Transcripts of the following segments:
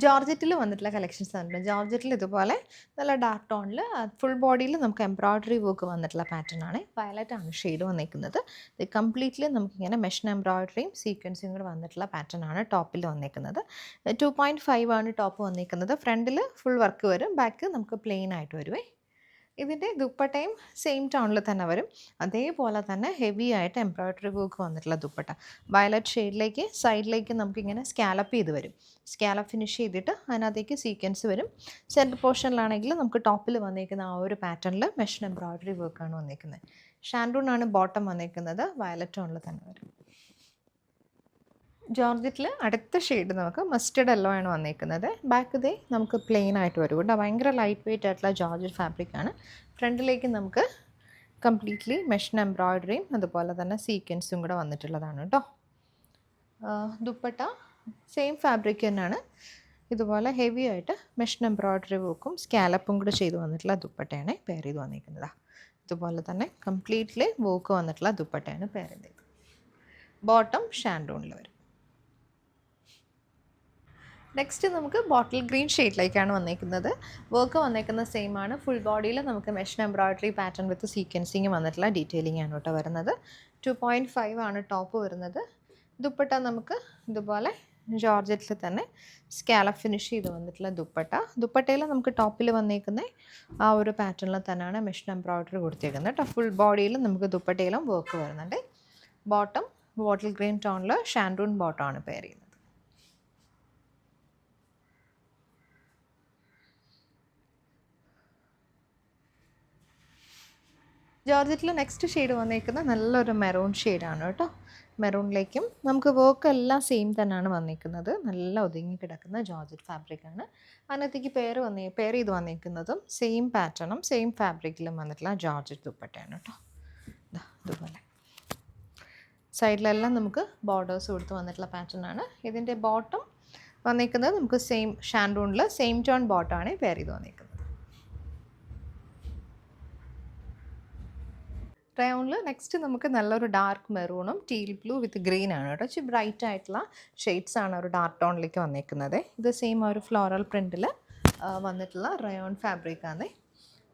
ജോർജറ്റിൽ വന്നിട്ടുള്ള കളക്ഷൻസ് ആണ്. ജോർജറ്റിൽ ഇതുപോലെ നല്ല ഡാർക്ക് ടോണിൽ ഫുൾ ബോഡിയിൽ നമുക്ക് എംബ്രോയ്ഡറി വർക്ക് വന്നിട്ടുള്ള പാറ്റേൺ ആണ്. വയലറ്റ് ആണ് ഷെയ്ഡ് വന്നിരിക്കുന്നത്. ഇത് കംപ്ലീറ്റ്ലി നമുക്കിങ്ങനെ മെഷീൻ എംബ്രോയ്ഡറിയും സീക്വൻസും കൂടെ വന്നിട്ടുള്ള പാറ്റേൺ ആണ് ടോപ്പിൽ വന്നിരിക്കുന്നത്. 2.5 ആണ് ടോപ്പ് വന്നിരിക്കുന്നത്. ഫ്രണ്ടിൽ ഫുൾ വർക്ക് വരും, ബാക്ക് നമുക്ക് പ്ലെയിൻ ആയിട്ട് വരുവേ. ഇതിൻ്റെ ദുപ്പട്ടയും സെയിം ടോണിൽ തന്നെ വരും. അതേപോലെ തന്നെ ഹെവി ആയിട്ട് എംബ്രോയ്ഡറി വർക്ക് വന്നിട്ടുള്ള ദുപ്പട്ട. വയലറ്റ് ഷെയ്ഡിലേക്ക് സൈഡിലേക്ക് നമുക്കിങ്ങനെ സ്കാലപ്പ് ചെയ്ത് വരും. സ്കാലപ്പ് ഫിനിഷ് ചെയ്തിട്ട് അതിനകത്തേക്ക് സീക്വൻസ് വരും. സെൻറ്റർ പോർഷനിലാണെങ്കിൽ നമുക്ക് ടോപ്പിൽ വന്നിരിക്കുന്ന ആ ഒരു പാറ്റേണിൽ മെഷീൻ എംബ്രോയ്ഡറി വർക്കാണ് വന്നിരിക്കുന്നത്. ഷാൻഡൂൺ ആണ് ബോട്ടം വന്നിരിക്കുന്നത്. വയലറ്റ് ടോണിൽ തന്നെ വരും. ജോർജറ്റിൽ അടുത്ത ഷെയ്ഡ് നമുക്ക് മസ്റ്റർഡ് യെല്ലോ ആണ് വന്നിരിക്കുന്നത്. ബാക്ക് ദേ നമുക്ക് പ്ലെയിൻ ആയിട്ട് വരും കേട്ടോ. ഭയങ്കര ലൈറ്റ് വെയ്റ്റ് ആയിട്ടുള്ള ജോർജറ്റ് ഫാബ്രിക് ആണ്. ഫ്രണ്ടിലേക്ക് നമുക്ക് കംപ്ലീറ്റ്ലി മെഷീൻ എംബ്രോയ്ഡറിയും അതുപോലെ തന്നെ സീക്വൻസും കൂടെ വന്നിട്ടുള്ളതാണ് കേട്ടോ. ദുപ്പട്ട സെയിം ഫാബ്രിക് തന്നെയാണ്. ഇതുപോലെ ഹെവി ആയിട്ട് മെഷീൻ എംബ്രോയ്ഡറി വർക്കും സ്കാലപ്പും കൂടെ ചെയ്ത് വന്നിട്ടുള്ള ദുപ്പട്ടയാണ് പെയർ ചെയ്ത് വന്നിരിക്കുന്നത്. ഇതുപോലെ തന്നെ കംപ്ലീറ്റ്ലി വർക്ക് വന്നിട്ടുള്ള ദുപ്പട്ടയാണ് പെയർ ചെയ്തത്. ബോട്ടം ഷാൻഡൂണിൽ വരും. നെക്സ്റ്റ് നമുക്ക് ബോട്ടിൽ ഗ്രീൻ ഷെയ്ഡിലേക്കാണ് വന്നിരിക്കുന്നത്. വർക്ക് വന്നിരിക്കുന്ന സെയിം ആണ്. ഫുൾ ബോഡിയിൽ നമുക്ക് മെഷീൻ എംബ്രോയ്ഡറി പാറ്റേൺ വിത്ത് സീക്വൻസിങ് വന്നിട്ടുള്ള ഡീറ്റെയിലിംഗ് ആണ് കേട്ടോ വരുന്നത്. 2.5 ആണ് ടോപ്പ് വരുന്നത്. ദുപ്പട്ട നമുക്ക് ഇതുപോലെ ജോർജറ്റിൽ തന്നെ സ്കാലപ്പ് ഫിനിഷ് ചെയ്ത് വന്നിട്ടുള്ള ദുപ്പട്ട. ദുപ്പട്ടയിൽ നമുക്ക് ടോപ്പിൽ വന്നിരിക്കുന്ന ആ ഒരു പാറ്റേണിൽ തന്നെയാണ് മെഷീൻ എംബ്രോയ്ഡറി കൊടുത്തിരിക്കുന്നത് കേട്ടോ. ഫുൾ ബോഡിയിൽ നമുക്ക് ദുപ്പട്ടയിലും വർക്ക് വരുന്നുണ്ട്. ബോട്ടം ബോട്ടിൽ ഗ്രീൻ ടോണിൽ ഷാൻഡൂൺ ബോട്ടം ആണ് പെയർ ചെയ്യുന്നത്. ജോർജറ്റിൽ നെക്സ്റ്റ് ഷെയ്ഡ് വന്നിരിക്കുന്നത് നല്ലൊരു മെറൂൺ ഷെയ്ഡാണ് കേട്ടോ. മെറൂണിലേക്കും നമുക്ക് വർക്ക് എല്ലാം സെയിം തന്നെയാണ് വന്നിരിക്കുന്നത്. നല്ല ഒതുങ്ങി കിടക്കുന്ന ജോർജറ്റ് ഫാബ്രിക്കാണ്. അതിനകത്തേക്ക് പെയർ ചെയ്ത് വന്നിരിക്കുന്നതും സെയിം പാറ്റേണും സെയിം ഫാബ്രിക്കിലും വന്നിട്ടുള്ള ജോർജറ്റ് ദുപ്പട്ടയാണ് കേട്ടോ. ഇതുപോലെ സൈഡിലെല്ലാം നമുക്ക് ബോർഡേഴ്സ് കൊടുത്ത് വന്നിട്ടുള്ള പാറ്റേൺ ആണ്. ഇതിൻ്റെ ബോട്ടം വന്നിരിക്കുന്നത് നമുക്ക് സെയിം ഷാൻഡൂണിൽ സെയിം ടോൺ ബോട്ടമാണ് പെയർ ചെയ്ത് വന്നിരിക്കുന്നത്. റയോണിൽ നെക്സ്റ്റ് നമുക്ക് നല്ലൊരു ഡാർക്ക് മെറൂണും ടീൽ ബ്ലൂ വിത്ത് ഗ്രീൻ ആണ് കേട്ടോ. ഇച്ചിരി ബ്രൈറ്റ് ആയിട്ടുള്ള ഷെയ്ഡ്സ് ആണ് ഒരു ഡാർക്ക് ടോണിലേക്ക് വന്നിരിക്കുന്നത്. ഇത് സെയിം ഒരു ഫ്ലോറൽ പ്രിൻറ്റിൽ വന്നിട്ടുള്ള റയോൺ ഫാബ്രിക്കാണ്.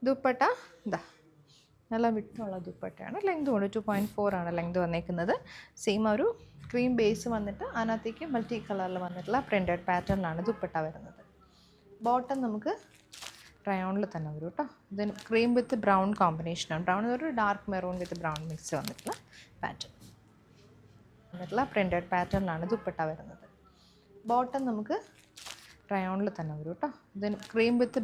ദുപ്പട്ട ഇതാ നല്ല വിട്ടുള്ള ദുപ്പട്ടയാണ്. ലെങ്ത് കൊണ്ട് 2.4 ആണ് ലെങ്ത് വന്നിരിക്കുന്നത്. സെയിം ഒരു ക്രീം ബേസ് വന്നിട്ട് അതിനകത്തേക്ക് മൾട്ടി കളറിൽ വന്നിട്ടുള്ള പ്രിൻറ്റഡ് പാറ്റേണിലാണ് ദുപ്പട്ട വരുന്നത്. ബോട്ടം നമുക്ക് റയോണിൽ തന്നെ വരും കേട്ടോ. ഇതിന് ക്രീം വിത്ത് ബ്രൗൺ കോമ്പിനേഷനാണ്. ബ്രൗൺ ഒരു ഡാർക്ക് മെറൂൺ വിത്ത് ബ്രൗൺ മിക്സ് വന്നിട്ടുള്ള പാറ്റേൺ വന്നിട്ടുള്ള പ്രിൻറ്റഡ് പാറ്റേണിലാണ് ദുപ്പട്ട വരുന്നത്. ബോട്ടം നമുക്ക് റയോണിൽ തന്നെ വരും കേട്ടോ. ഇതിന് ക്രീം വിത്ത്